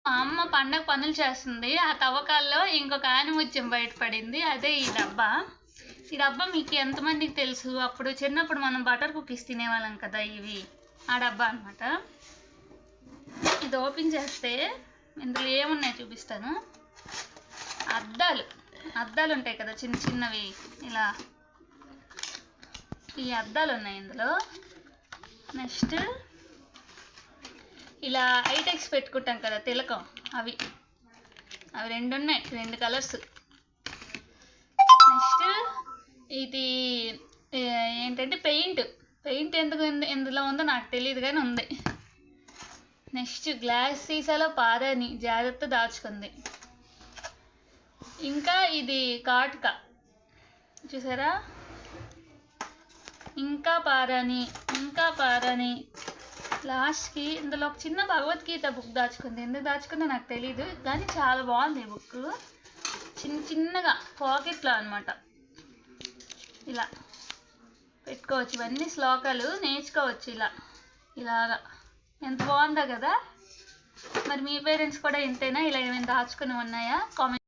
మా అమ్మ పండగ పనులు చేస్తుంది. ఆ తవ్వకాల్లో ఇంకొక ఆనిముత్యం బయటపడింది. అదే ఈ డబ్బా. ఈ డబ్బా మీకు ఎంతమందికి తెలుసు? అప్పుడు చిన్నప్పుడు మనం బటర్ కుకీస్ తినేవాళ్ళం కదా, ఇవి ఆ డబ్బా అనమాట. ఇది ఓపెన్ చేస్తే ఇందులో ఏమున్నాయి చూపిస్తాను. అద్దాలు ఉంటాయి కదా, చిన్న చిన్నవి, ఇలా ఈ అద్దాలు ఉన్నాయి ఇందులో. నెక్స్ట్ ఇలా ఐటెక్స్ పెట్టుకుంటాం కదా తిలకం, అవి 2 ఉన్నాయి, 2 కలర్స్. నెక్స్ట్ ఇది ఏంటంటే పెయింట్ ఎందుకు ఎందులో ఉందో నాకు తెలియదు కానీ ఉంది. నెక్స్ట్ గ్లాస్ సీసాలో పారాని జాగ్రత్త దాచుకుంది. ఇంకా ఇది కాటుక చూసారా, ఇంకా పారాని లాస్ట్కి ఇందులో ఒక చిన్న భగవద్గీత బుక్ దాచుకుంది. ఎందుకు దాచుకుందో నాకు తెలీదు కానీ చాలా బాగుంది ఈ బుక్. చిన్నగా పాకెట్లో అనమాట, ఇలా పెట్టుకోవచ్చు. ఇవన్నీ శ్లోకాలు నేర్చుకోవచ్చు ఇలాగా. ఎంత బాగుందో కదా. మరి మీ పేరెంట్స్ కూడా ఇంతేనా? ఇలా ఏమైనా దాచుకుని ఉన్నాయా? కామెంట్